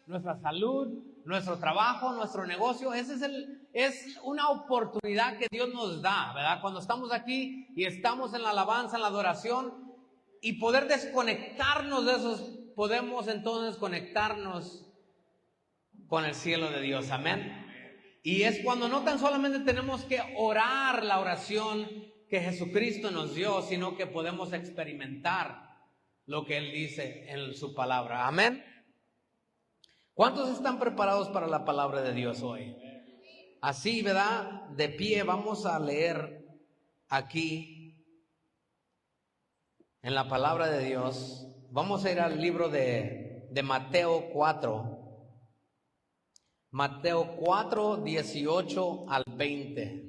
nuestra salud, nuestro trabajo, nuestro negocio. Es una oportunidad que Dios nos da, ¿verdad? Cuando estamos aquí y estamos en la alabanza, en la adoración, y poder desconectarnos de esos, podemos entonces conectarnos con el cielo de Dios. Amén. Y es cuando no tan solamente tenemos que orar la oración que Jesucristo nos dio, sino que podemos experimentar lo que Él dice en su palabra. Amén. ¿Cuántos están preparados para la palabra de Dios hoy? Así, ¿verdad? De pie vamos a leer aquí en la palabra de Dios. Vamos a ir al libro de Mateo 4. Mateo 4, 18 al 20.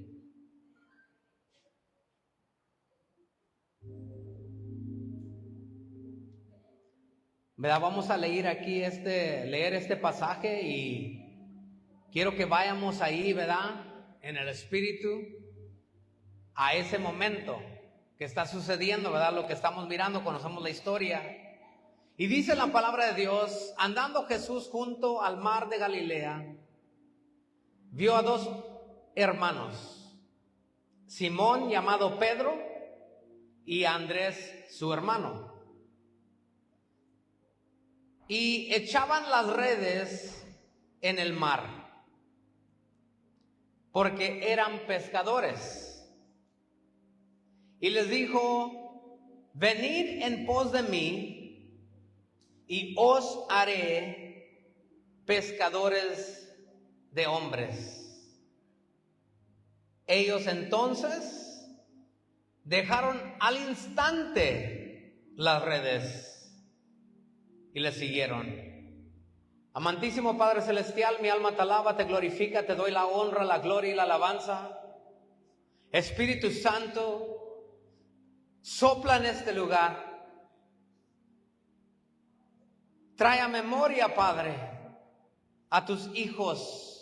¿Verdad? Vamos a leer aquí leer este pasaje y quiero que vayamos ahí, ¿verdad? En el espíritu a ese momento que está sucediendo, ¿verdad? Lo que estamos mirando, conocemos la historia. Y dice la palabra de Dios: andando Jesús junto al mar de Galilea, vio a dos hermanos, Simón llamado Pedro y Andrés su hermano, y echaban las redes en el mar, porque eran pescadores. Y les dijo: venid en pos de mí, y os haré pescadores de hombres. Ellos entonces dejaron al instante las redes y le siguieron. Amantísimo Padre Celestial, mi alma te alaba, te glorifica, te doy la honra, la gloria y la alabanza. Espíritu Santo, sopla en este lugar. Trae a memoria, Padre, a tus hijos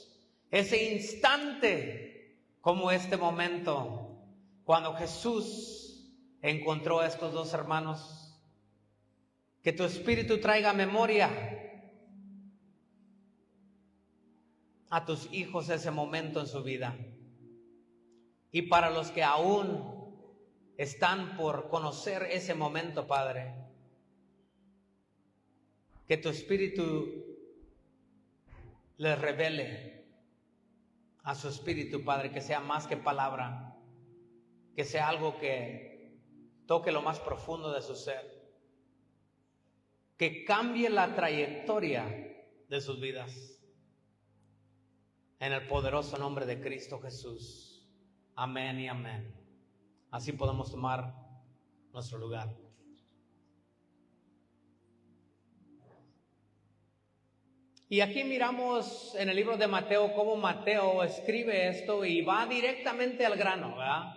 ese instante como este momento, cuando Jesús encontró a estos dos hermanos. Que tu Espíritu traiga memoria a tus hijos ese momento en su vida. Y para los que aún están por conocer ese momento, Padre, que tu Espíritu les revele a su espíritu, Padre, que sea más que palabra, que sea algo que toque lo más profundo de su ser, que cambie la trayectoria de sus vidas. En el poderoso nombre de Cristo Jesús. Amén y amén. Así podemos tomar nuestro lugar. Y aquí miramos en el libro de Mateo cómo Mateo escribe esto y va directamente al grano, ¿verdad?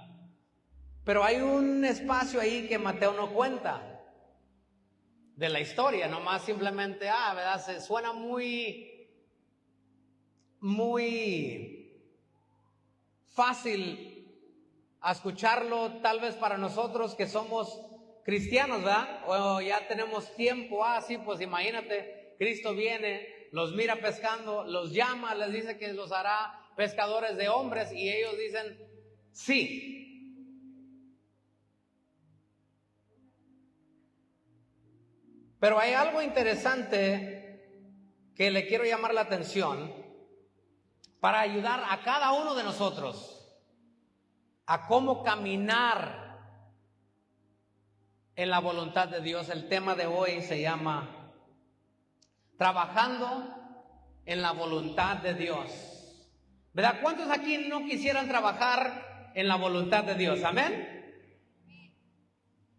Pero hay un espacio ahí que Mateo no cuenta de la historia, nomás simplemente, ¿verdad? Se suena muy fácil a escucharlo, tal vez para nosotros que somos cristianos, ¿verdad? O ya tenemos tiempo, sí, pues imagínate, Cristo viene, los mira pescando, los llama, les dice que los hará pescadores de hombres y ellos dicen, sí. Pero hay algo interesante que le quiero llamar la atención para ayudar a cada uno de nosotros a cómo caminar en la voluntad de Dios. El tema de hoy se llama trabajando en la voluntad de Dios. ¿Verdad? ¿Cuántos aquí no quisieran trabajar en la voluntad de Dios? ¿Amén?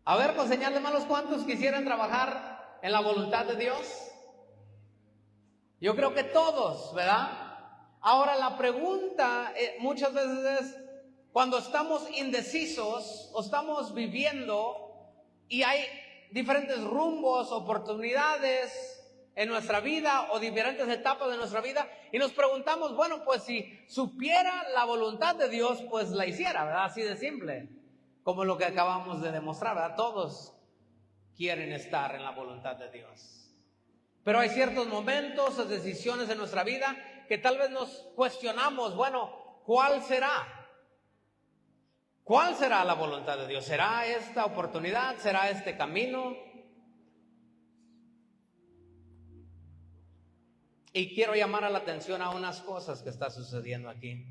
A ver, con señal de manos, ¿cuántos quisieran trabajar en la voluntad de Dios? Yo creo que todos, ¿verdad? Ahora la pregunta muchas veces es, cuando estamos indecisos o estamos viviendo y hay diferentes rumbos, oportunidades en nuestra vida o diferentes etapas de nuestra vida y nos preguntamos, bueno, pues si supiera la voluntad de Dios, pues la hiciera, ¿verdad? Así de simple, como lo que acabamos de demostrar, ¿verdad? Todos quieren estar en la voluntad de Dios. Pero hay ciertos momentos, decisiones en nuestra vida que tal vez nos cuestionamos, bueno, ¿cuál será? ¿Cuál será la voluntad de Dios? ¿Será esta oportunidad? ¿Será este camino? Y quiero llamar a la atención a unas cosas que está sucediendo aquí.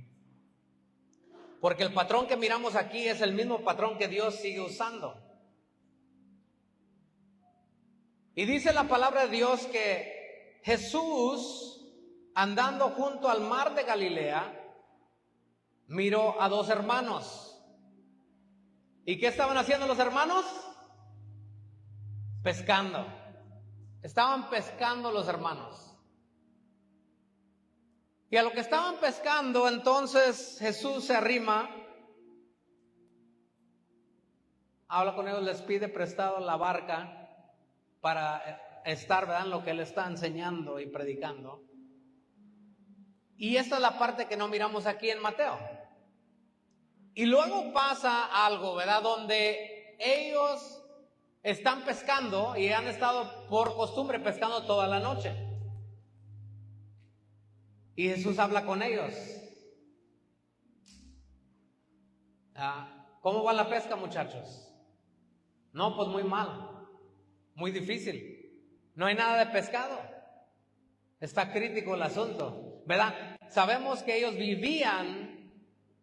Porque el patrón que miramos aquí es el mismo patrón que Dios sigue usando. Y dice la palabra de Dios que Jesús, andando junto al mar de Galilea, miró a dos hermanos. ¿Y qué estaban haciendo los hermanos? Pescando. Estaban pescando los hermanos. Y a lo que estaban pescando, entonces Jesús se arrima, habla con ellos, les pide prestado la barca para estar, ¿verdad?, en lo que él está enseñando y predicando. Y esta es la parte que no miramos aquí en Mateo. Y luego pasa algo, ¿verdad?, donde ellos están pescando y han estado por costumbre pescando toda la noche. Y Jesús habla con ellos. ¿Cómo va la pesca, muchachos? No, pues muy mal. Muy difícil. No hay nada de pescado. Está crítico el asunto, ¿verdad? Sabemos que ellos vivían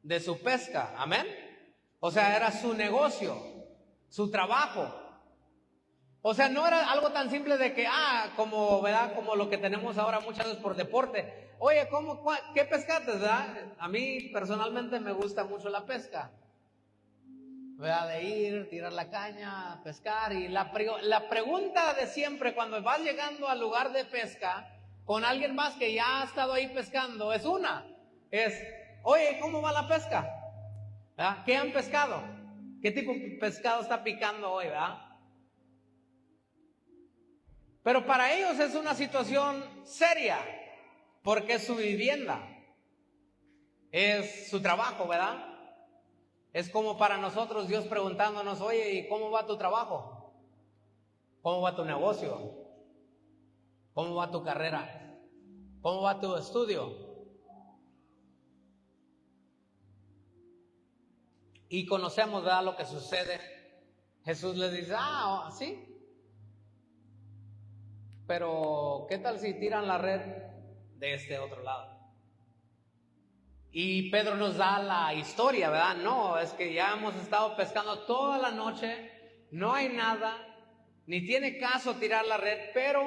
de su pesca, amén. O sea, era su negocio, su trabajo. O sea, no era algo tan simple de que, como, ¿verdad?, como lo que tenemos ahora muchas veces por deporte. Oye, ¿qué pescaste, verdad? A mí personalmente me gusta mucho la pesca. ¿Verdad? De ir, tirar la caña, pescar. Y la pregunta de siempre cuando vas llegando al lugar de pesca con alguien más que ya ha estado ahí pescando es, oye, ¿cómo va la pesca? ¿Verdad? ¿Qué han pescado? ¿Qué tipo de pescado está picando hoy? ¿Verdad? Pero para ellos es una situación seria, porque es su vivienda, es su trabajo, ¿verdad? Es como para nosotros Dios preguntándonos, oye, ¿y cómo va tu trabajo? ¿Cómo va tu negocio? ¿Cómo va tu carrera? ¿Cómo va tu estudio? Y conocemos, ¿verdad?, lo que sucede. Jesús les dice, sí. Pero, ¿qué tal si tiran la red de este otro lado? Y Pedro nos da la historia, ¿verdad? No, es que ya hemos estado pescando toda la noche, no hay nada, ni tiene caso tirar la red, pero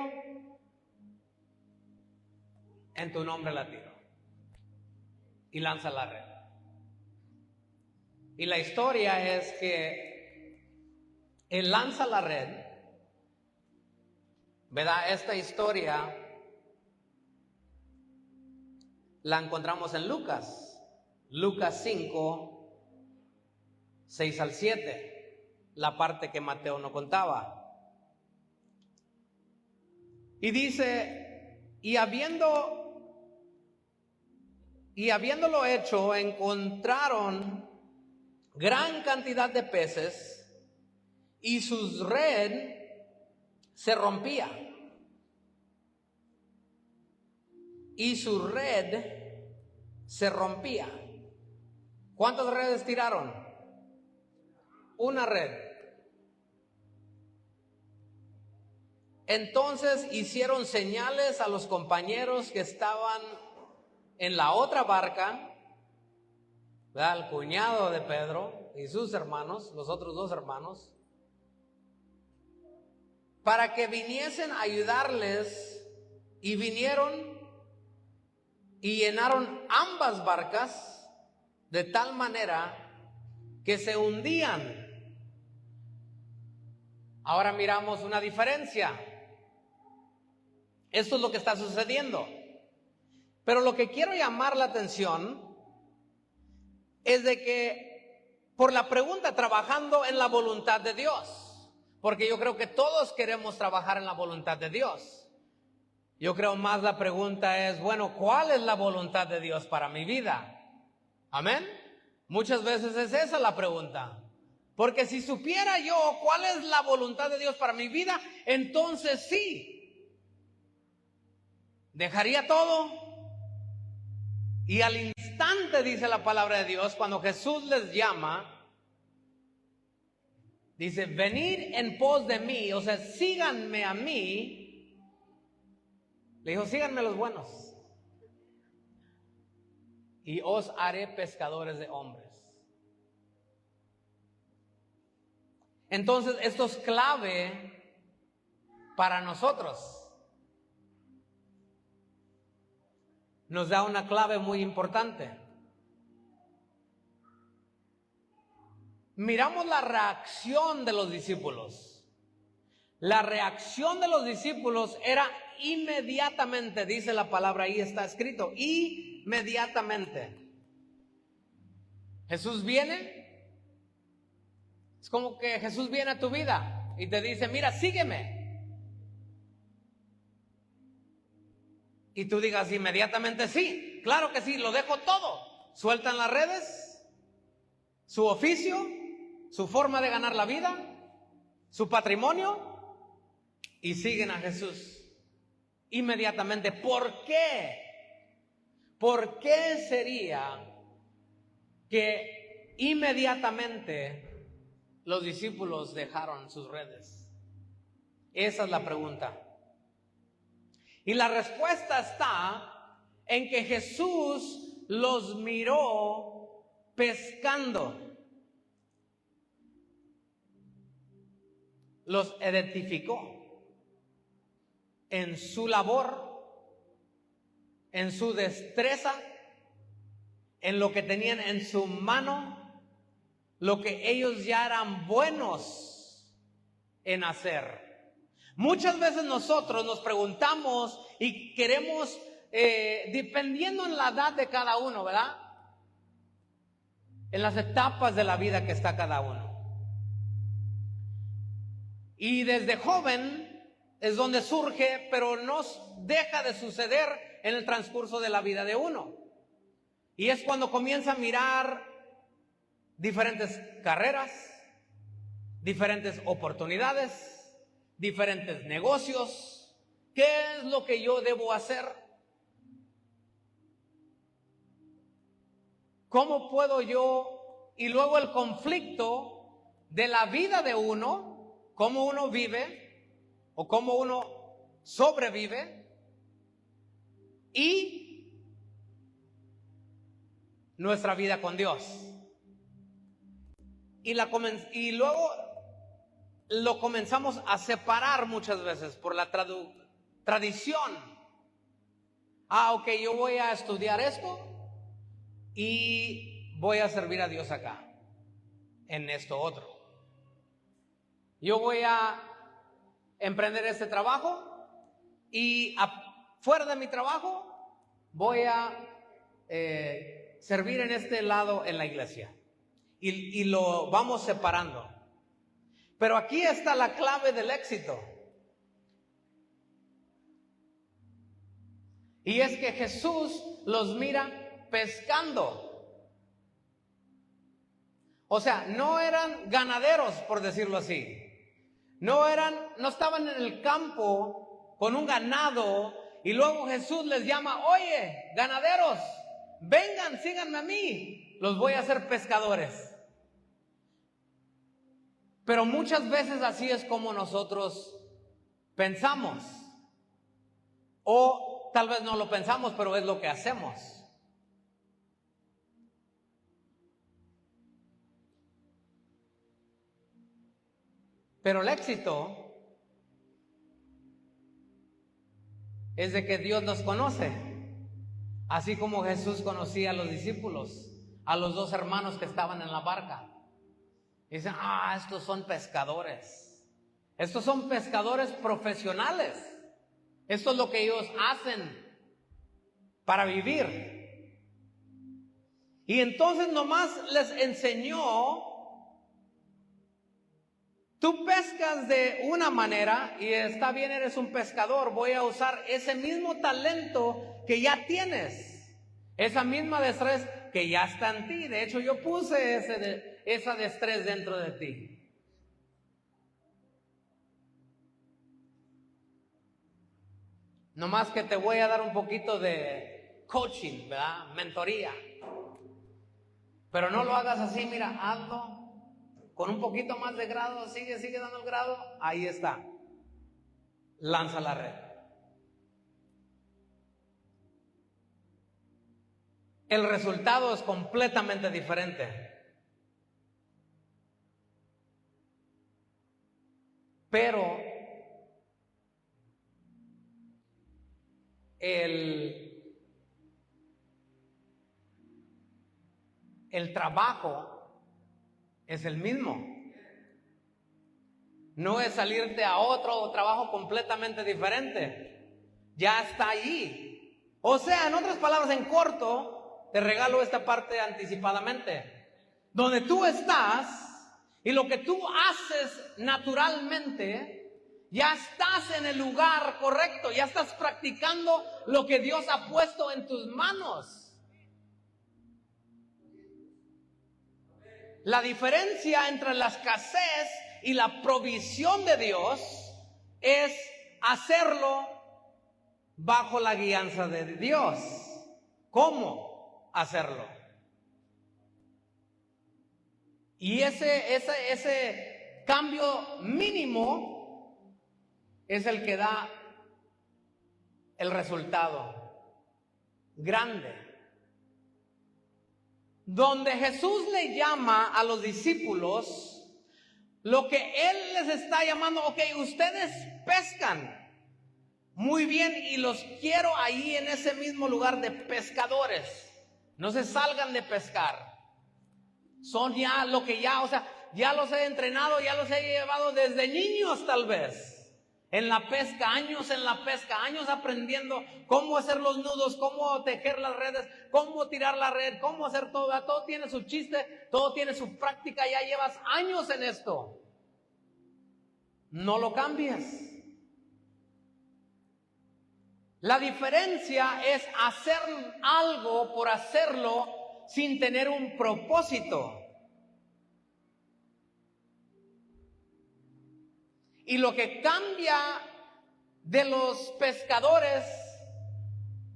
en tu nombre la tiro. Y lanza la red. Y la historia es que él lanza la red, ¿verdad? Esta historia la encontramos en Lucas 5, 6 al 7, la parte que Mateo no contaba. Y dice, y habiéndolo hecho, encontraron gran cantidad de peces y su red se rompía. ¿Cuántas redes tiraron? Una red. Entonces hicieron señales a los compañeros que estaban en la otra barca, ¿verdad?, al cuñado de Pedro y sus hermanos, los otros dos hermanos, para que viniesen a ayudarles, y vinieron y llenaron ambas barcas de tal manera que se hundían. Ahora miramos una diferencia. Esto es lo que está sucediendo. Pero lo que quiero llamar la atención es de que por la pregunta, trabajando en la voluntad de Dios, porque yo creo que todos queremos trabajar en la voluntad de Dios. Yo creo más la pregunta es, bueno, ¿cuál es la voluntad de Dios para mi vida? Amén. Muchas veces es esa la pregunta. Porque si supiera yo cuál es la voluntad de Dios para mi vida, entonces sí. dejaría todo. Y al instante, dice la palabra de Dios, cuando Jesús les llama, dice, venid en pos de mí, o sea, síganme a mí. Le dijo, síganme los buenos, y os haré pescadores de hombres. Entonces, esto es clave para nosotros. Nos da una clave muy importante. Miramos la reacción de los discípulos. La reacción de los discípulos era inmediatamente, dice la palabra, ahí está escrito, inmediatamente. Jesús viene, es como que Jesús viene a tu vida y te dice, mira, sígueme. Y tú digas inmediatamente, sí, claro que sí, lo dejo todo. Sueltan las redes, su oficio, su forma de ganar la vida, su patrimonio, y siguen a Jesús inmediatamente. ¿Por qué? ¿Por qué sería que inmediatamente los discípulos dejaron sus redes? Esa es la pregunta. Y la respuesta está en que Jesús los miró pescando. Los identificó en su labor, en su destreza, en lo que tenían en su mano, lo que ellos ya eran buenos en hacer. Muchas veces nosotros nos preguntamos y queremos, dependiendo en la edad de cada uno, ¿verdad? En las etapas de la vida que está cada uno. Y desde joven es donde surge, pero no deja de suceder en el transcurso de la vida de uno. Y es cuando comienza a mirar diferentes carreras, diferentes oportunidades, diferentes negocios. ¿Qué es lo que yo debo hacer? ¿Cómo puedo yo? Y luego el conflicto de la vida de uno, cómo uno vive o cómo uno sobrevive, y nuestra vida con Dios. Y luego lo comenzamos a separar muchas veces por la tradición. Ok, yo voy a estudiar esto y voy a servir a Dios acá, en esto otro. Yo voy a emprender este trabajo y fuera de mi trabajo voy a servir en este lado en la iglesia. Y lo vamos separando. Pero aquí está la clave del éxito. Y es que Jesús los mira pescando. O sea, no eran ganaderos, por decirlo así. No estaban en el campo con un ganado y luego Jesús les llama, oye, ganaderos, vengan, síganme a mí, los voy a hacer pescadores. Pero muchas veces así es como nosotros pensamos. O tal vez no lo pensamos, pero es lo que hacemos. Pero el éxito es de que Dios nos conoce. Así como Jesús conocía a los discípulos, a los dos hermanos que estaban en la barca. Dicen, estos son pescadores. Estos son pescadores profesionales. Esto es lo que ellos hacen para vivir. Y entonces nomás les enseñó, tú pescas de una manera y está bien, eres un pescador, voy a usar ese mismo talento que ya tienes, esa misma destreza que ya está en ti. De hecho, yo puse esa destreza dentro de ti. Nomás que te voy a dar un poquito de coaching, ¿verdad? Mentoría. Pero no lo hagas así, mira, hazlo con un poquito más de grado, sigue dando el grado, ahí está. Lanza la red. El resultado es completamente diferente. Pero el trabajo es el mismo. No es salirte a otro trabajo completamente diferente. Ya está allí. O sea, en otras palabras, en corto, te regalo esta parte anticipadamente. Donde tú estás y lo que tú haces naturalmente, ya estás en el lugar correcto, ya estás practicando lo que Dios ha puesto en tus manos. La diferencia entre la escasez y la provisión de Dios es hacerlo bajo la guianza de Dios. ¿Cómo hacerlo? Y ese cambio mínimo es el que da el resultado grande. Donde Jesús le llama a los discípulos, lo que Él les está llamando, ok, ustedes pescan muy bien y los quiero ahí en ese mismo lugar de pescadores. No se salgan de pescar. Son ya lo que o sea, ya los he entrenado, ya los he llevado desde niños tal vez. En la pesca, años aprendiendo cómo hacer los nudos, cómo tejer las redes, cómo tirar la red, cómo hacer todo. Todo tiene su chiste, todo tiene su práctica, ya llevas años en esto. No lo cambies. La diferencia es hacer algo por hacerlo sin tener un propósito. Y lo que cambia de los pescadores,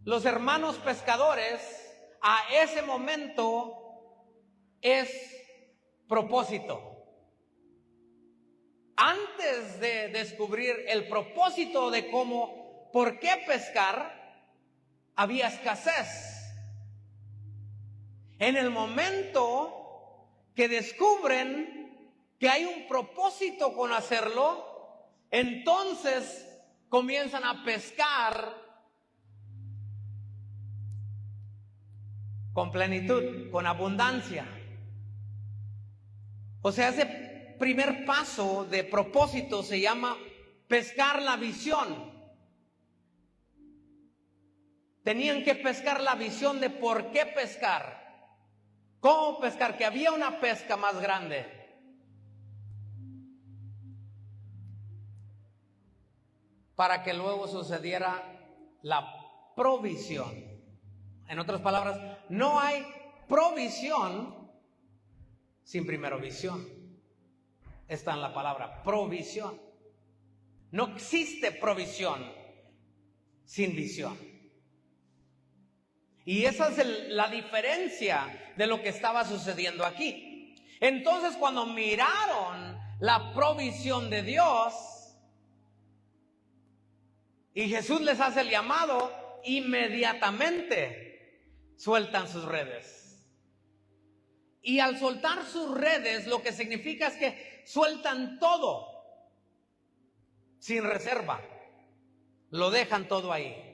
los hermanos pescadores, a ese momento es propósito. Antes de descubrir el propósito de por qué pescar, había escasez. En el momento que descubren que hay un propósito con hacerlo, entonces comienzan a pescar con plenitud, con abundancia. O sea, ese primer paso de propósito se llama pescar la visión. Tenían que pescar la visión de por qué pescar, cómo pescar, que había una pesca más grande. Para que luego sucediera la provisión. En otras palabras, no hay provisión sin primero visión. Está en la palabra provisión. No existe provisión sin visión. Y esa es la diferencia de lo que estaba sucediendo aquí. Entonces, cuando miraron la provisión de Dios y Jesús les hace el llamado, inmediatamente sueltan sus redes. Y al soltar sus redes, lo que significa es que sueltan todo sin reserva. Lo dejan todo ahí.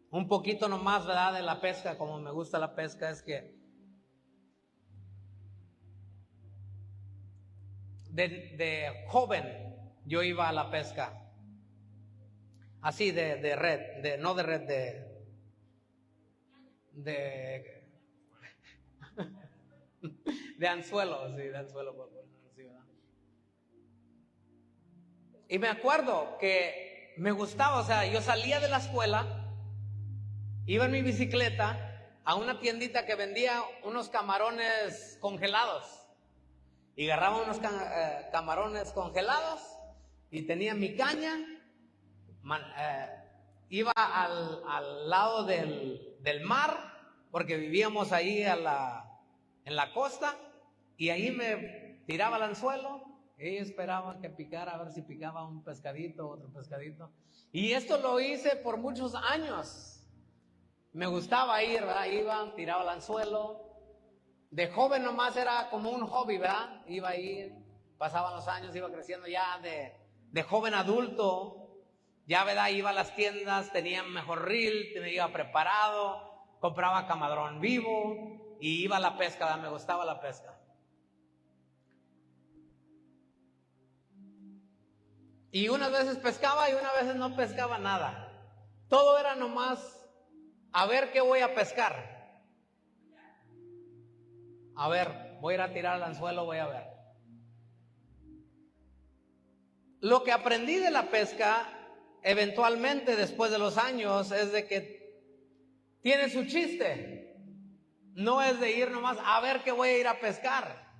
Un poquito nomás, ¿verdad?, de la pesca, como me gusta la pesca, es que de joven yo iba a la pesca, así de red, no de red, de anzuelo, sí, de anzuelo, sí, ¿verdad? Y me acuerdo que me gustaba, o sea, yo salía de la escuela, iba en mi bicicleta a una tiendita que vendía unos camarones congelados. Y agarraba unos camarones congelados y tenía mi caña, iba al lado del mar, porque vivíamos ahí en la costa, y ahí me tiraba el anzuelo y esperaba que picara, a ver si picaba un pescadito, otro pescadito. Y esto lo hice por muchos años. Me gustaba ir, ¿verdad? Iba, tiraba el anzuelo. De joven nomás era como un hobby, ¿verdad? Iba a ir, pasaban los años, iba creciendo ya de joven adulto. Ya, ¿verdad? Iba a las tiendas, tenía mejor reel, me iba preparado, compraba camarón vivo y iba a la pesca, ¿verdad? Me gustaba la pesca. Y unas veces pescaba y unas veces no pescaba nada. Todo era nomás a ver qué voy a pescar. A ver, voy a ir a tirar el anzuelo, voy a ver. Lo que aprendí de la pesca, eventualmente después de los años, es de que tiene su chiste. No es de ir nomás a ver qué voy a ir a pescar.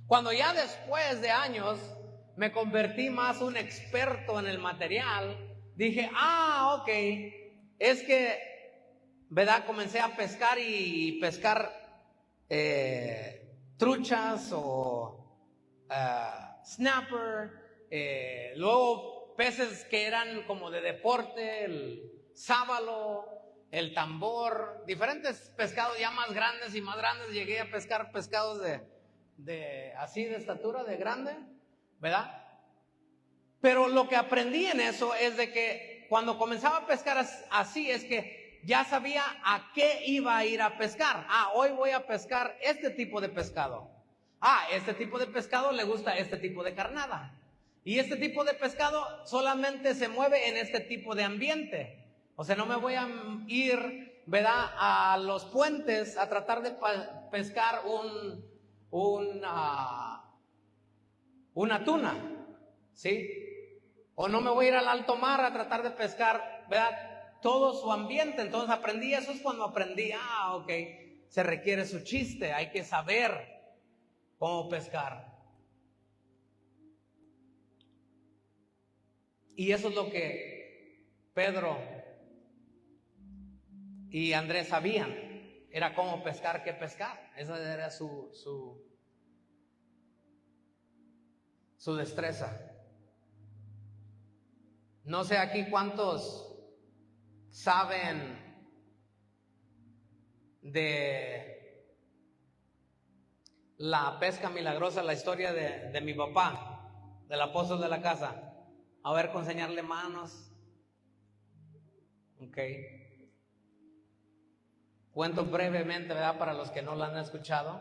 Cuando ya después de años me convertí más un experto en el material, dije, ok, es que, ¿verdad? Comencé a pescar y pescar truchas o snapper, luego peces que eran como de deporte, el sábalo, el tambor, diferentes pescados ya más grandes y más grandes. Llegué a pescar pescados así de estatura, de grande, ¿verdad? Pero lo que aprendí en eso es de que cuando comenzaba a pescar así es que ya sabía a qué iba a ir a pescar. Hoy voy a pescar este tipo de pescado. Este tipo de pescado le gusta este tipo de carnada. Y este tipo de pescado solamente se mueve en este tipo de ambiente. O sea, no me voy a ir, ¿verdad?, a los puentes a tratar de pescar una tuna, ¿sí? O no me voy a ir al alto mar a tratar de pescar, ¿verdad?, todo su ambiente. Entonces aprendí, eso es cuando aprendí, ok, se requiere su chiste, hay que saber cómo pescar. Y eso es lo que Pedro y Andrés sabían, era cómo pescar, qué pescar. Esa era su destreza. No sé aquí cuántos saben de la pesca milagrosa, la historia de mi papá, del apóstol de la casa. A ver, con enseñarle manos. Ok. Cuento brevemente, ¿verdad?, para los que no la han escuchado.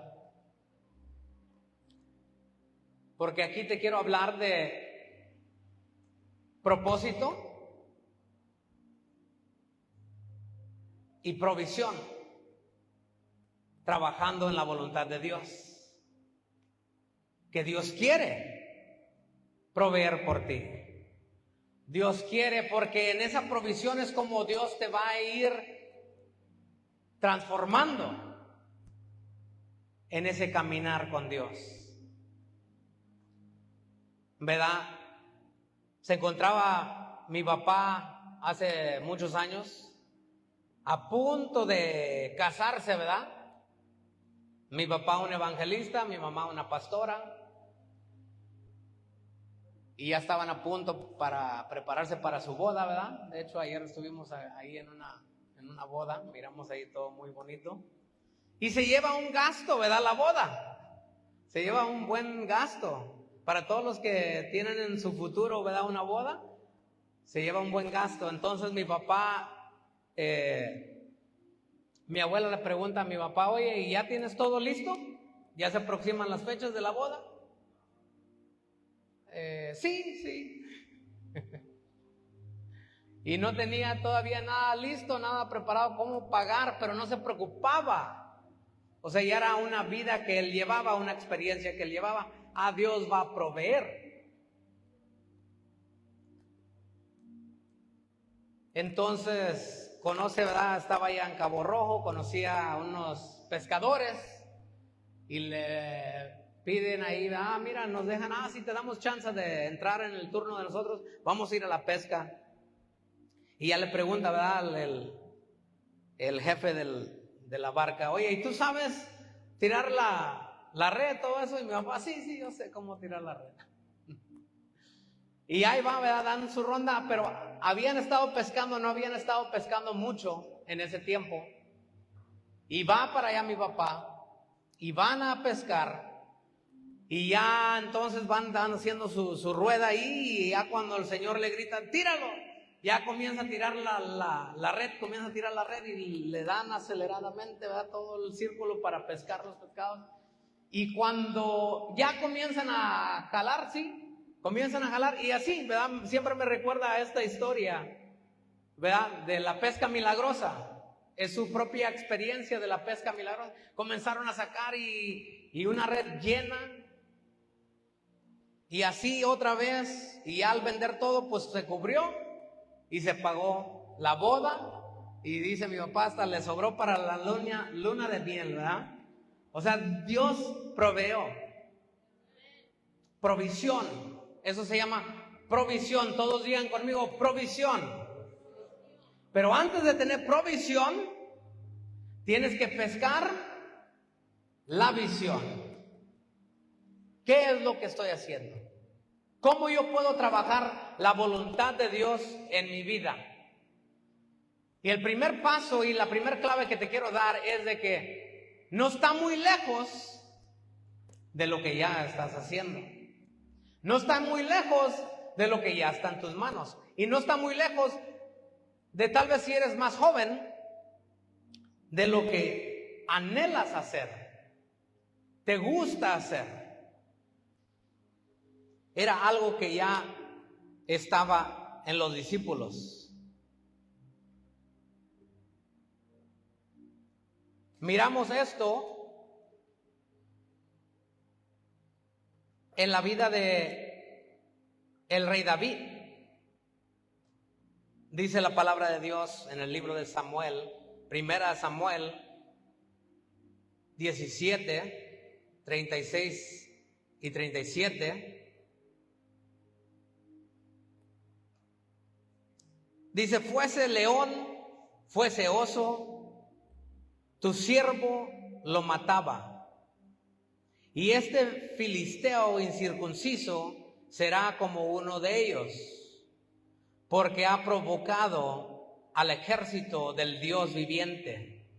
Porque aquí te quiero hablar de propósito y provisión, trabajando en la voluntad de Dios. Que Dios quiere proveer por ti. Dios quiere, porque en esa provisión es como Dios te va a ir transformando en ese caminar con Dios. ¿Verdad? Se encontraba mi papá hace muchos años a punto de casarse, ¿verdad? Mi papá un evangelista, mi mamá una pastora. Y ya estaban a punto para prepararse para su boda, ¿verdad? De hecho, ayer estuvimos ahí en una boda, miramos ahí todo muy bonito. Y se lleva un gasto, ¿verdad? La boda. Se lleva un buen gasto. Para todos los que tienen en su futuro, ¿verdad?, una boda, se lleva un buen gasto. Entonces mi papá, mi abuela le pregunta a mi papá, oye, ¿y ya tienes todo listo? ¿Ya se aproximan las fechas de la boda? Sí. Y no tenía todavía nada listo, nada preparado, cómo pagar, pero no se preocupaba. O sea, ya era una vida que él llevaba, una experiencia que él llevaba. Dios va a proveer. Entonces, conoce, ¿verdad? Estaba allá en Cabo Rojo, conocía a unos pescadores y le piden ahí, mira, nos dejan, si te damos chance de entrar en el turno de nosotros, vamos a ir a la pesca. Y ya le pregunta, ¿verdad? El jefe de la barca, oye, ¿y tú sabes tirar la red, todo eso? Y mi papá, sí, yo sé cómo tirar la red. Y ahí va, ¿verdad? Dan su ronda, pero habían estado pescando, no habían estado pescando mucho en ese tiempo. Y va para allá mi papá, y van a pescar, y ya entonces van haciendo su rueda ahí, y ya cuando el Señor le grita, tíralo, ya comienza a tirar la red, y le dan aceleradamente, ¿verdad? Todo el círculo para pescar los pescados. Y cuando ya comienzan a jalar, y así, ¿verdad? Siempre me recuerda a esta historia, ¿verdad? De la pesca milagrosa. Es su propia experiencia de la pesca milagrosa. Comenzaron a sacar y una red llena, y así otra vez, y al vender todo, pues se cubrió y se pagó la boda. Y dice mi papá, hasta le sobró para la luna de miel, ¿verdad? O sea, Dios proveó. Provisión, eso se llama provisión. Todos digan conmigo, provisión. Pero antes de tener provisión, tienes que pescar la visión. ¿Qué es lo que estoy haciendo? ¿Cómo yo puedo trabajar la voluntad de Dios en mi vida? Y el primer paso y la primera clave que te quiero dar es de que no está muy lejos de lo que ya estás haciendo. No está muy lejos de lo que ya está en tus manos. Y no está muy lejos de, tal vez si eres más joven, de lo que anhelas hacer, te gusta hacer. Era algo que ya estaba en los discípulos. Miramos esto en la vida de el rey David. Dice la palabra de Dios en el libro de Samuel, primera Samuel 17, 36 y 37. Dice, fuese león, fuese oso, tu siervo lo mataba. Y este filisteo incircunciso será como uno de ellos, porque ha provocado al ejército del Dios viviente.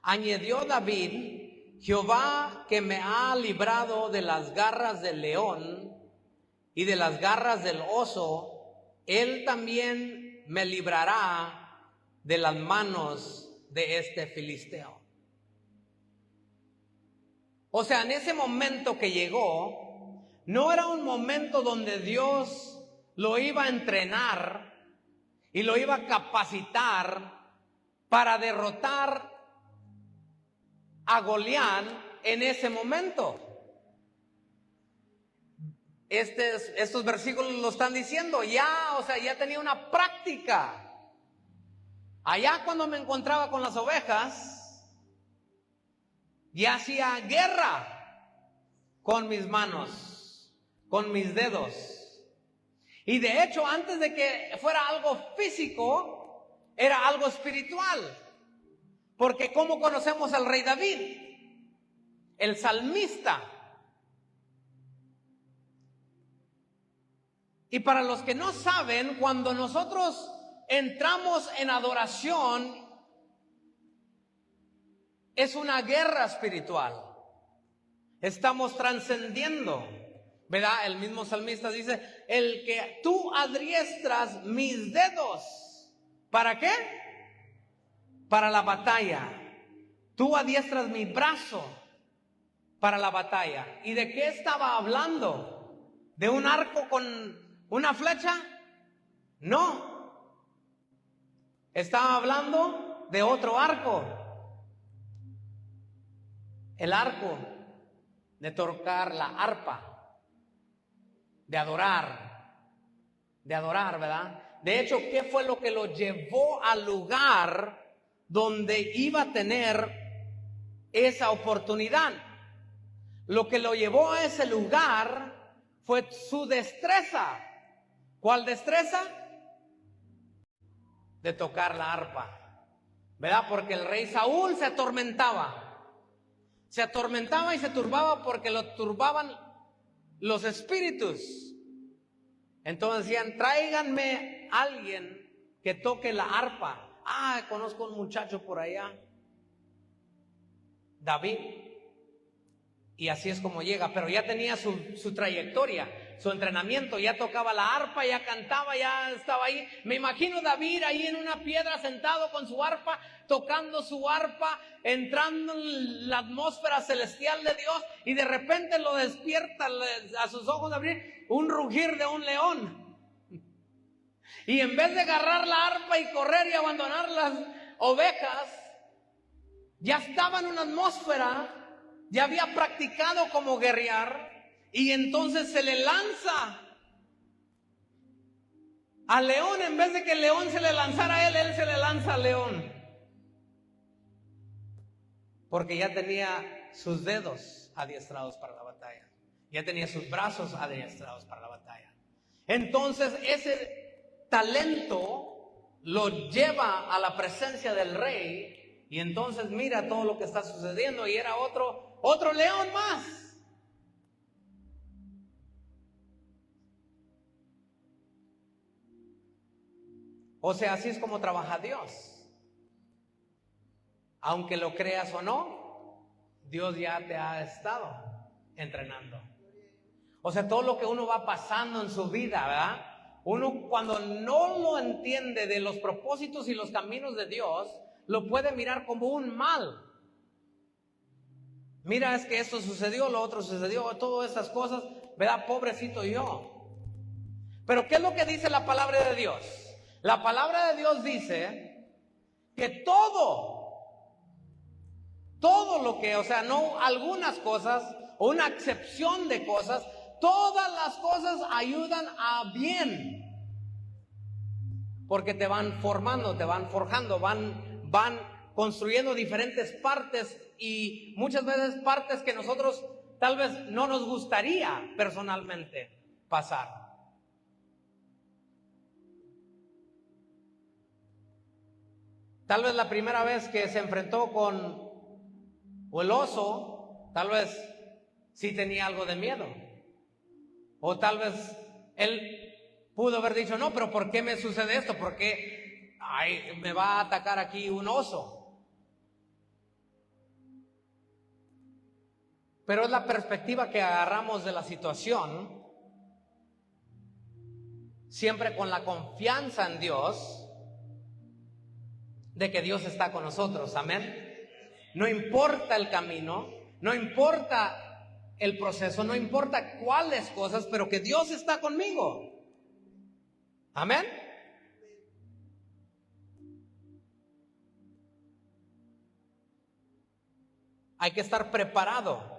Añadió David, Jehová que me ha librado de las garras del león y de las garras del oso, él también me librará de las manos de este filisteo. O sea, en ese momento que llegó, no era un momento donde Dios lo iba a entrenar y lo iba a capacitar para derrotar a Goliat en ese momento. Estos versículos lo están diciendo, ya tenía una práctica. Allá cuando me encontraba con las ovejas, ya hacía guerra con mis manos, con mis dedos. Y de hecho, antes de que fuera algo físico, era algo espiritual. Porque ¿cómo conocemos al rey David? El salmista. Y para los que no saben, cuando nosotros entramos en adoración, es una guerra espiritual. Estamos trascendiendo, ¿verdad? El mismo salmista dice, el que tú adiestras mis dedos, ¿para qué? Para la batalla. Tú adiestras mi brazo para la batalla. ¿Y de qué estaba hablando? ¿De un arco con una flecha? No. Estaba hablando de otro arco. El arco de tocar la arpa, de adorar, ¿verdad? De hecho, ¿qué fue lo que lo llevó al lugar donde iba a tener esa oportunidad? lo que lo llevó a ese lugar fue su destreza. ¿Cuál destreza? De tocar la arpa, ¿verdad? Porque el rey Saúl se atormentaba y se turbaba porque lo turbaban los espíritus. Entonces decían, tráiganme a alguien que toque la arpa. Conozco un muchacho por allá, David. Y así es como llega, pero ya tenía su trayectoria, su entrenamiento, ya tocaba la arpa, ya cantaba, ya estaba ahí. Me imagino David ahí en una piedra sentado con su arpa, tocando su arpa, entrando en la atmósfera celestial de Dios, y de repente lo despierta a sus ojos de abrir un rugir de un león. Y en vez de agarrar la arpa y correr y abandonar las ovejas, ya estaba en una atmósfera. Ya había practicado como guerrear, y entonces se le lanza al león. En vez de que el león se le lanzara a él se le lanza al león. Porque ya tenía sus dedos adiestrados para la batalla. Ya tenía sus brazos adiestrados para la batalla. Entonces ese talento lo lleva a la presencia del rey, y entonces mira todo lo que está sucediendo, y era otro león más. O sea, así es como trabaja Dios. Aunque lo creas o no, Dios ya te ha estado entrenando. O sea, todo lo que uno va pasando en su vida, ¿verdad? Uno, cuando no lo entiende de los propósitos y los caminos de Dios, lo puede mirar como un mal. Mira, es que esto sucedió, lo otro sucedió, todas esas cosas, ¿verdad? Pobrecito yo. Pero ¿qué es lo que dice la palabra de Dios? La palabra de Dios dice que todo lo que, o sea, no algunas cosas o una excepción de cosas, todas las cosas ayudan a bien. Porque te van formando, te van forjando, van construyendo diferentes partes, y muchas veces partes que nosotros tal vez no nos gustaría personalmente pasar. Tal vez la primera vez que se enfrentó con el oso, tal vez sí tenía algo de miedo. O tal vez él pudo haber dicho, no, pero ¿por qué me sucede esto? ¿Por qué me va a atacar aquí un oso? Pero es la perspectiva que agarramos de la situación, siempre con la confianza en Dios, de que Dios está con nosotros, amén. No importa el camino, no importa el proceso, no importa cuáles cosas, pero que Dios está conmigo, amén. Hay que estar preparado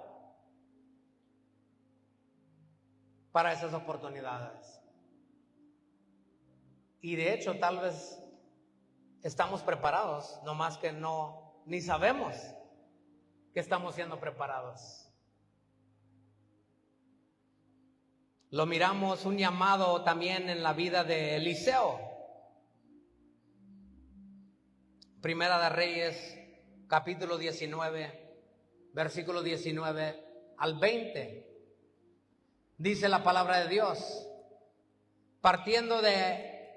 para esas oportunidades. Y de hecho, tal vez estamos preparados, nomás que ni sabemos que estamos siendo preparados. Lo miramos un llamado también en la vida de Eliseo. Primera de Reyes, capítulo 19, versículo 19 al 20. Dice la palabra de Dios: partiendo de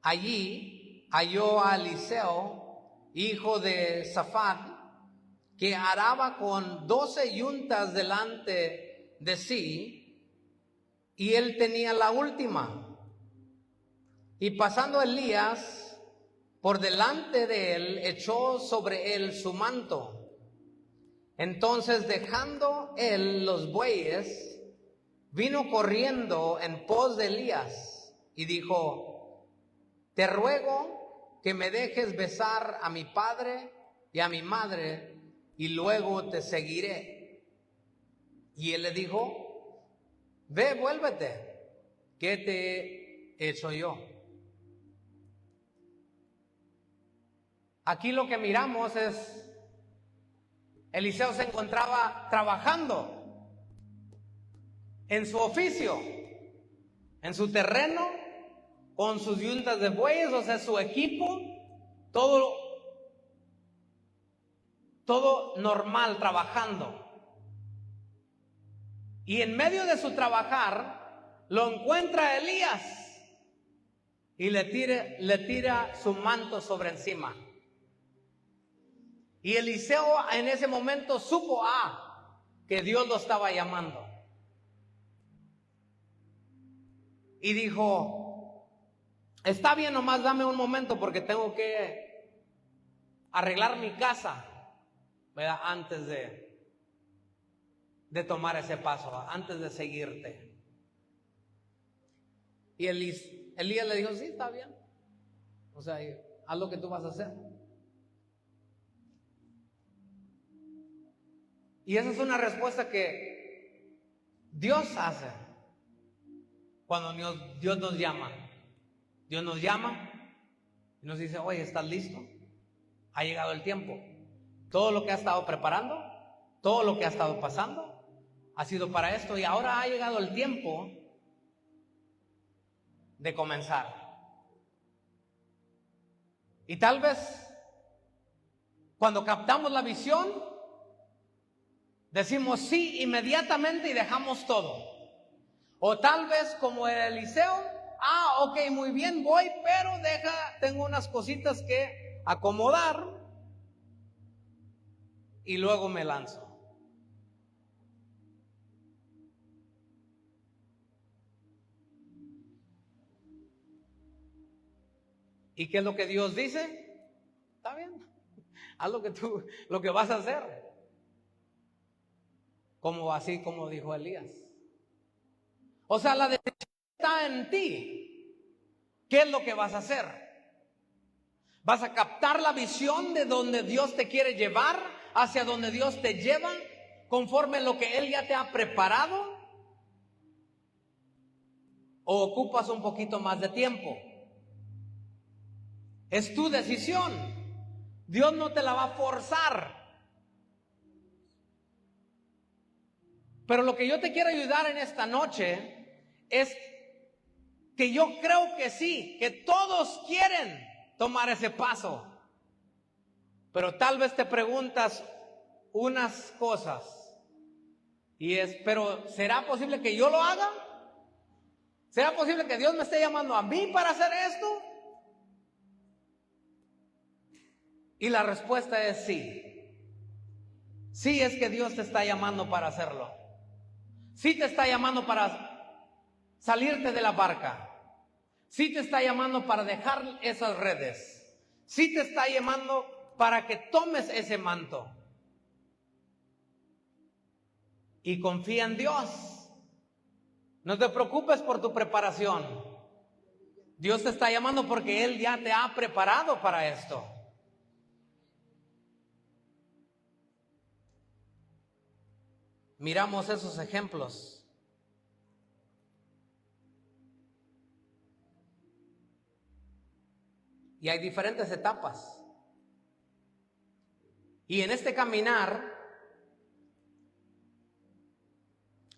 allí, halló a Eliseo, hijo de Safat, que araba con 12 yuntas delante de sí, y él tenía la última. Y pasando Elías por delante de él, echó sobre él su manto. Entonces, dejando él los bueyes, vino corriendo en pos de Elías y dijo: te ruego que me dejes besar a mi padre y a mi madre, y luego te seguiré. Y él le dijo: ve, vuélvete, ¿qué te he hecho yo? Aquí lo que miramos es, Eliseo se encontraba trabajando. en su oficio, en su terreno, con sus yuntas de bueyes, o sea, su equipo, todo normal, trabajando. Y en medio de su trabajar, lo encuentra Elías y le tira su manto sobre encima. Y Eliseo en ese momento supo que Dios lo estaba llamando. Y dijo: está bien, nomás dame un momento porque tengo que arreglar mi casa, ¿verdad? Antes de tomar ese paso, antes de seguirte. Y Elías le dijo: sí, está bien. O sea, haz lo que tú vas a hacer. Y esa es una respuesta que Dios hace cuando Dios nos llama. Dios nos llama y nos dice: oye, ¿estás listo? Ha llegado el tiempo. Todo lo que ha estado preparando, todo lo que ha estado pasando, ha sido para esto, y ahora ha llegado el tiempo de comenzar. Y tal vez cuando captamos la visión, decimos sí inmediatamente y dejamos todo. O tal vez como el Eliseo: ok, muy bien, voy, pero tengo unas cositas que acomodar y luego me lanzo. ¿Y qué es lo que Dios dice? Está bien, haz lo que vas a hacer. Así como dijo Elías. O sea, la decisión está en ti. ¿Qué es lo que vas a hacer? ¿Vas a captar la visión de donde Dios te quiere llevar, hacia donde Dios te lleva, conforme a lo que Él ya te ha preparado? ¿O ocupas un poquito más de tiempo? Es tu decisión. Dios no te la va a forzar. Pero lo que yo te quiero ayudar en esta noche es que yo creo que sí, que todos quieren tomar ese paso. Pero tal vez te preguntas unas cosas y pero ¿será posible que yo lo haga? ¿Será posible que Dios me esté llamando a mí para hacer esto? Y la respuesta es sí. Sí, es que Dios te está llamando para hacerlo. Sí te está llamando para salirte de la barca. Sí te está llamando para dejar esas redes. Sí te está llamando para que tomes ese manto. Y confía en Dios. No te preocupes por tu preparación. Dios te está llamando porque Él ya te ha preparado para esto. Miramos esos ejemplos. Y hay diferentes etapas. Y en este caminar,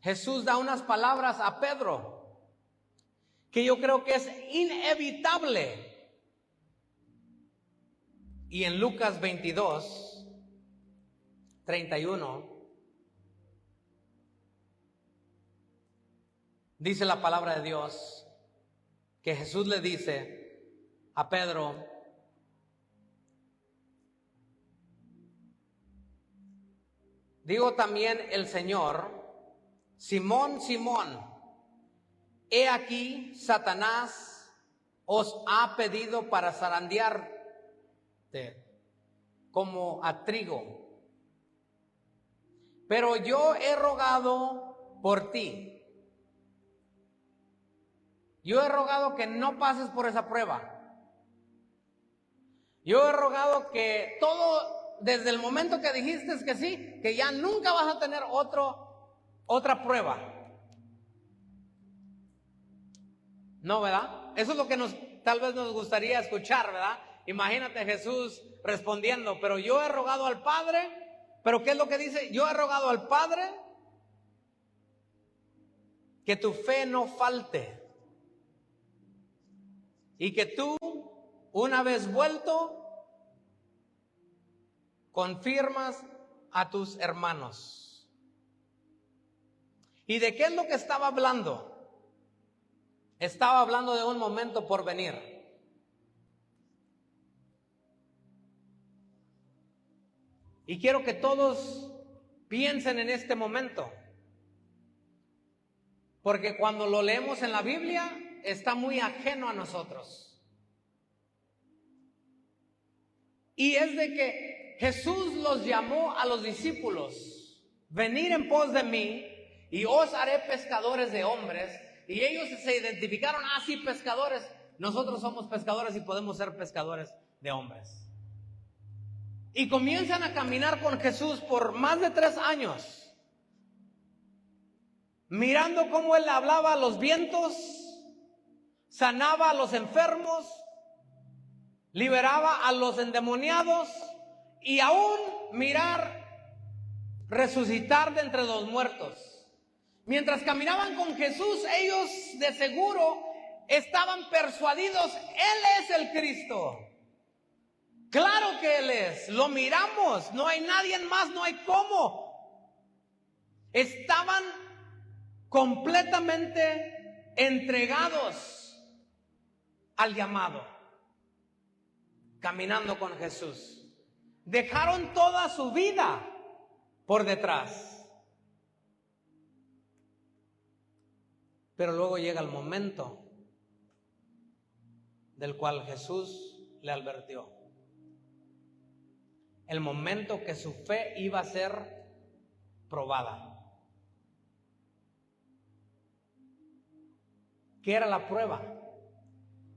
Jesús da unas palabras a Pedro que yo creo que es inevitable. Y en Lucas 22, 31, dice la palabra de Dios que Jesús le dice a Pedro: digo también el Señor, Simón, Simón, he aquí Satanás os ha pedido para zarandearte como a trigo, pero yo he rogado por ti. Yo he rogado que no pases por esa prueba. Yo he rogado que todo, desde el momento que dijiste que sí, que ya nunca vas a tener otra prueba. No, ¿verdad? Eso es lo que tal vez nos gustaría escuchar, ¿verdad? Imagínate Jesús respondiendo: pero yo he rogado al Padre. ¿Pero qué es lo que dice? Yo he rogado al Padre que tu fe no falte y que tú, una vez vuelto, confirmas a tus hermanos. ¿Y de qué es lo que estaba hablando? Estaba hablando de un momento por venir. Y quiero que todos piensen en este momento, porque cuando lo leemos en la Biblia está muy ajeno a nosotros. Y es de que Jesús los llamó a los discípulos: venid en pos de mí y os haré pescadores de hombres. Y ellos se identificaron: ah, sí, pescadores, nosotros somos pescadores y podemos ser pescadores de hombres. Y comienzan a caminar con Jesús por más de 3 años, mirando cómo Él hablaba a los vientos, sanaba a los enfermos, liberaba a los endemoniados, y aún mirar resucitar de entre los muertos. Mientras caminaban con Jesús, ellos de seguro estaban persuadidos: Él es el Cristo. Claro que Él es, lo miramos, no hay nadie más, no hay cómo. Estaban completamente entregados al llamado, caminando con Jesús. Dejaron toda su vida por detrás. Pero luego llega el momento del cual Jesús le advirtió. El momento que su fe iba a ser probada. ¿Qué era la prueba?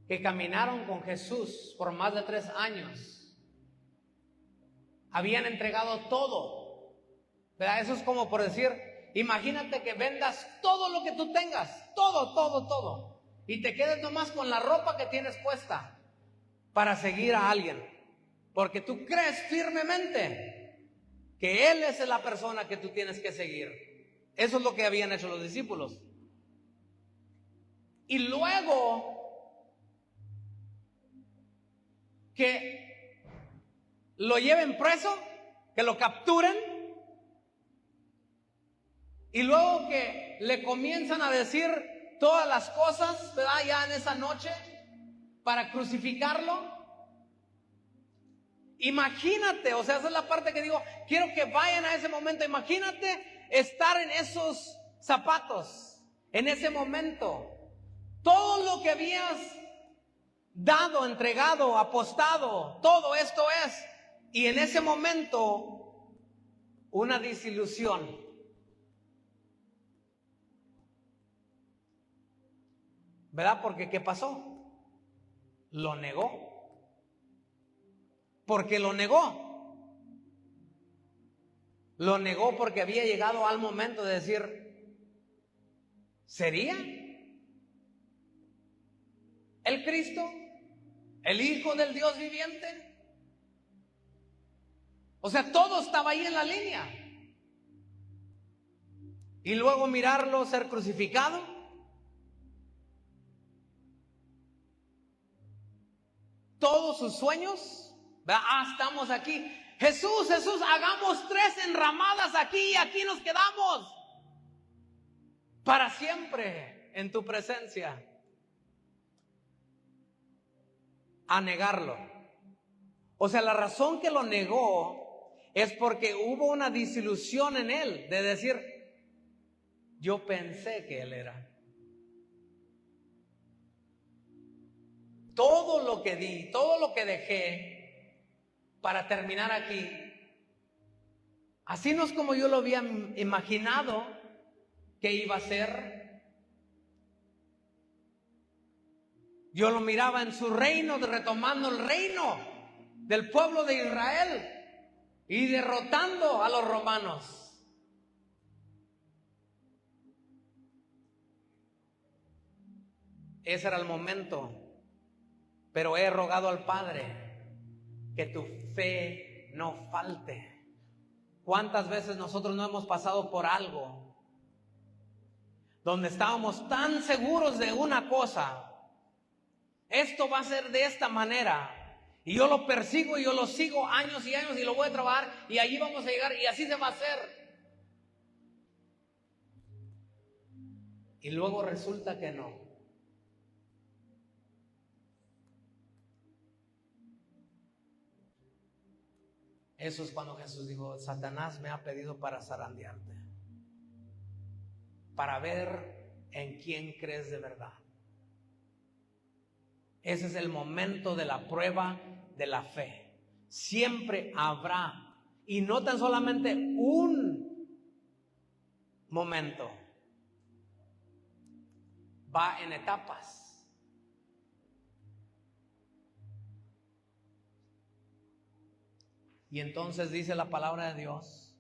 Que caminaron con Jesús por más de 3 años. Habían entregado todo. ¿Verdad? Eso es como por decir, imagínate que vendas todo lo que tú tengas, todo, y te quedes nomás con la ropa que tienes puesta para seguir a alguien. Porque tú crees firmemente que Él es la persona que tú tienes que seguir. Eso es lo que habían hecho los discípulos. Y luego que lo lleven preso, que lo capturen, y luego que le comienzan a decir todas las cosas, ¿verdad? Ya en esa noche, para crucificarlo. Imagínate, o sea, esa es la parte que digo, quiero que vayan a ese momento. Imagínate estar en esos zapatos, en ese momento. Todo lo que habías dado, entregado, apostado, todo esto es. Y en ese momento, una desilusión. ¿Verdad? Porque ¿qué pasó? Lo negó. Porque lo negó. Lo negó porque había llegado al momento de decir: ¿sería el Cristo, el Hijo del Dios viviente? O sea, todo estaba ahí en la línea. Y luego mirarlo ser crucificado. Todos sus sueños. Ah, estamos aquí. Jesús, hagamos 3 enramadas aquí y aquí nos quedamos para siempre en tu presencia. A negarlo. O sea, la razón que lo negó es porque hubo una desilusión en él de decir: yo pensé que Él era. Todo lo que di, todo lo que dejé para terminar aquí, así no es como yo lo había imaginado que iba a ser. Yo lo miraba en su reino, retomando el reino del pueblo de Israel y derrotando a los romanos. Ese era el momento. Pero he rogado al Padre que tu fe no falte. ¿Cuántas veces nosotros no hemos pasado por algo donde estábamos tan seguros de una cosa: esto va a ser de esta manera, y yo lo persigo y yo lo sigo años y años y lo voy a trabajar y allí vamos a llegar y así se va a hacer. Y luego resulta que no. Eso es cuando Jesús dijo: Satanás me ha pedido para zarandearte, para ver en quién crees de verdad. Ese es el momento de la prueba de la fe. Siempre habrá, y no tan solamente un momento, va en etapas. Y entonces dice la palabra de Dios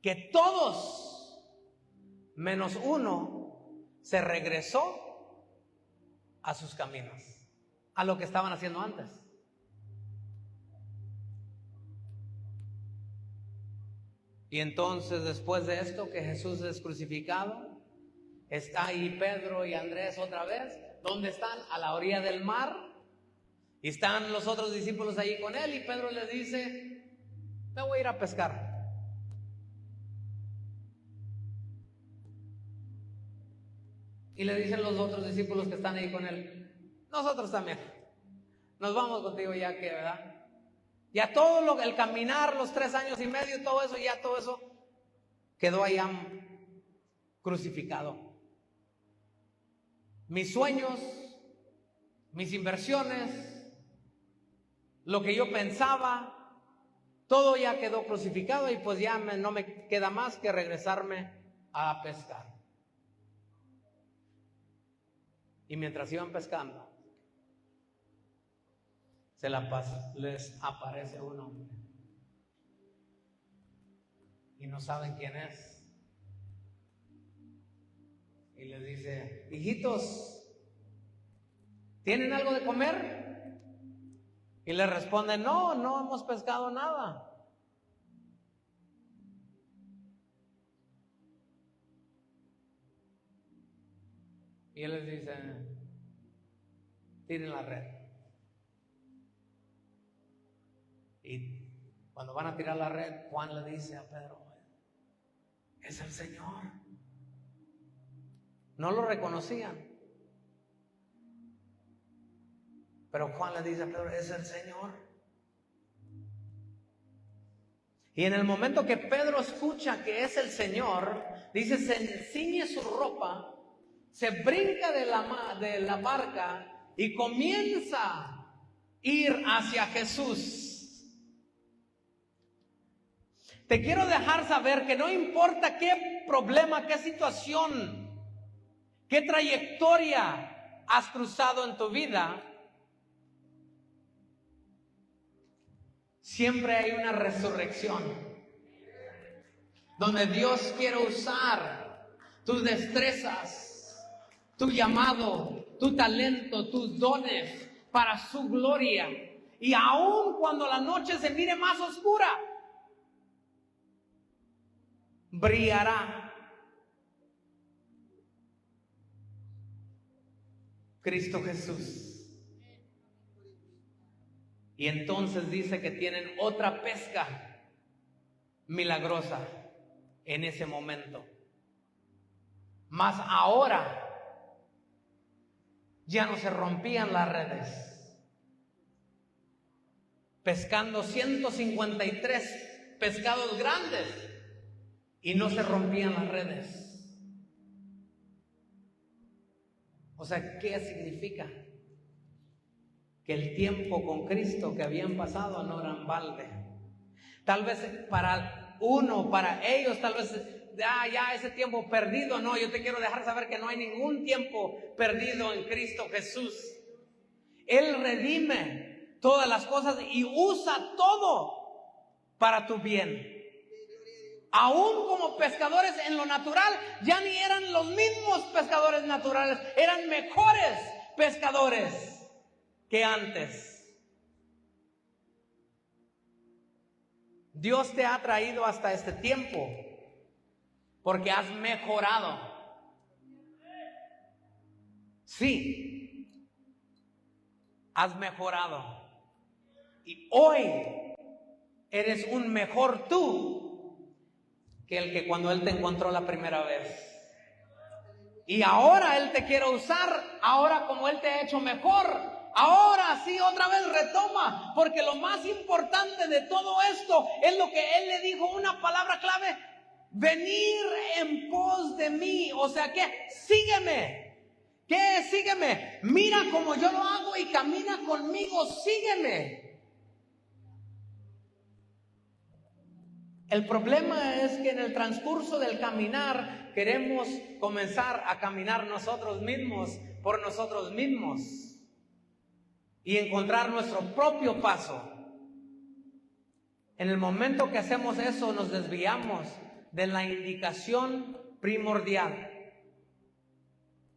que todos menos uno se regresó a sus caminos, a lo que estaban haciendo antes. Y entonces, después de esto, que Jesús es crucificado, está ahí Pedro y Andrés otra vez. ¿Dónde están? A la orilla del mar. Y están los otros discípulos allí con él. Y Pedro les dice: me voy a ir a pescar. Y le dicen los otros discípulos que están ahí con él: nosotros también nos vamos contigo, ya que, ¿verdad? Ya todo el caminar, los 3 años y medio, todo eso quedó allá crucificado. Mis sueños, mis inversiones, lo que yo pensaba, todo ya quedó crucificado, y pues ya no me queda más que regresarme a pescar. Y mientras iban pescando, les aparece un hombre y no saben quién es, y les dice: hijitos, ¿tienen algo de comer? Y le responden: no hemos pescado nada. Y él les dice: tiren la red. Y cuando van a tirar la red, Juan le dice a Pedro: es el Señor. No lo reconocían, pero Juan le dice a Pedro: es el Señor. Y en el momento que Pedro escucha que es el Señor, dice, se ciñe su ropa, se brinca de la barca y comienza a ir hacia Jesús. Te quiero dejar saber que no importa qué problema, qué situación, qué trayectoria has cruzado en tu vida, siempre hay una resurrección donde Dios quiere usar tus destrezas, tu llamado, tu talento, tus dones para su gloria. Y aun cuando la noche se mire más oscura, brillará Cristo Jesús. Y entonces dice que tienen otra pesca milagrosa en ese momento. Mas ahora ya no se rompían las redes. Pescando 153 pescados grandes y no se rompían las redes. O sea, ¿qué significa? Que el tiempo con Cristo que habían pasado no era en balde. Tal vez para ellos, tal vez ya ese tiempo perdido. No, yo te quiero dejar saber que no hay ningún tiempo perdido en Cristo Jesús. Él redime todas las cosas y usa todo para tu bien. Aún como pescadores en lo natural, ya ni eran los mismos pescadores naturales, eran mejores pescadores que antes. Dios te ha traído hasta este tiempo porque has mejorado. Sí, has mejorado. Y hoy eres un mejor tú que el que cuando Él te encontró la primera vez. Y ahora Él te quiere usar, ahora como Él te ha hecho mejor. Ahora sí, otra vez retoma, porque lo más importante de todo esto es lo que Él le dijo, una palabra clave: venir en pos de mí. O sea que sígueme. ¿Qué es sígueme? Mira como yo lo hago y camina conmigo, sígueme. El problema es que en el transcurso del caminar queremos comenzar a caminar nosotros mismos por nosotros mismos y encontrar nuestro propio paso. En el momento que hacemos eso, nos desviamos de la indicación primordial: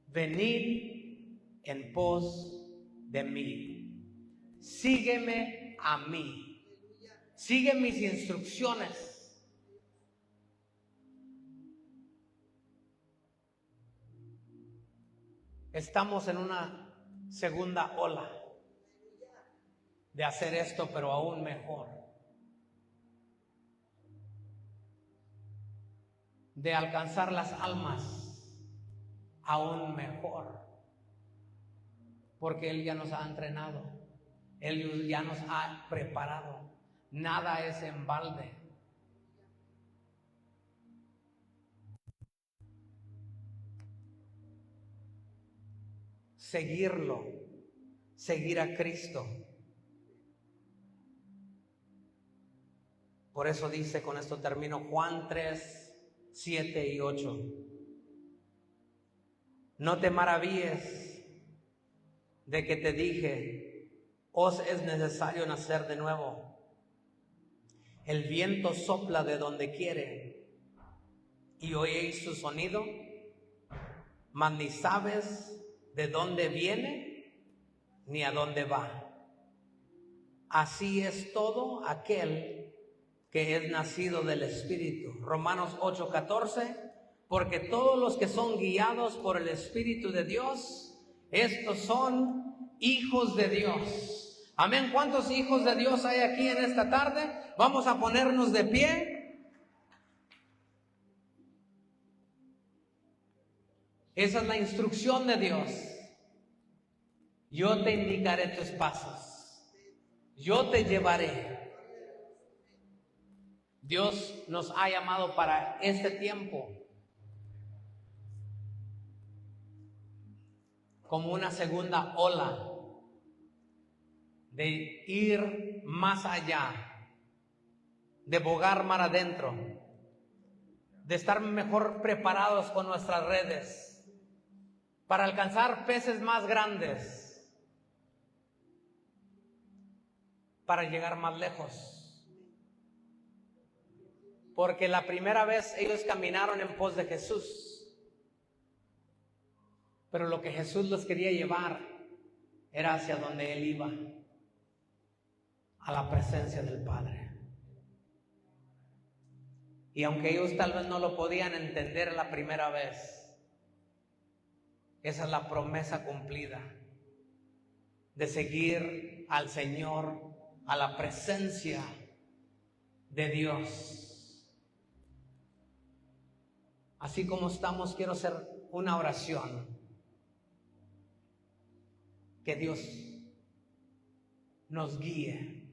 venid en pos de mí. Sígueme a mí. Sigue mis instrucciones. Estamos en una segunda ola de hacer esto, pero aún mejor. De alcanzar las almas aún mejor. Porque Él ya nos ha entrenado. Él ya nos ha preparado. Nada es en balde. Seguirlo, seguir a Cristo. Por eso dice, con esto termino, Juan 3, 7 y 8. No te maravilles de que te dije, os es necesario nacer de nuevo. El viento sopla de donde quiere y oéis su sonido, mas ni sabes de dónde viene ni a dónde va. Así es todo aquel que es nacido del Espíritu. Romanos 8:14, porque todos los que son guiados por el Espíritu de Dios, estos son hijos de Dios. Amén. ¿Cuántos hijos de Dios hay aquí en esta tarde? Vamos a ponernos de pie. Esa es la instrucción de Dios. Yo te indicaré tus pasos. Yo te llevaré. Dios nos ha llamado para este tiempo como una segunda ola de ir más allá, de bogar mar adentro, de estar mejor preparados con nuestras redes para alcanzar peces más grandes, para llegar más lejos. Porque la primera vez ellos caminaron en pos de Jesús, pero lo que Jesús los quería llevar era hacia donde Él iba, a la presencia del Padre. Y aunque ellos tal vez no lo podían entender la primera vez, esa es la promesa cumplida de seguir al Señor, a la presencia de Dios. Así como estamos, quiero hacer una oración. Que Dios nos guíe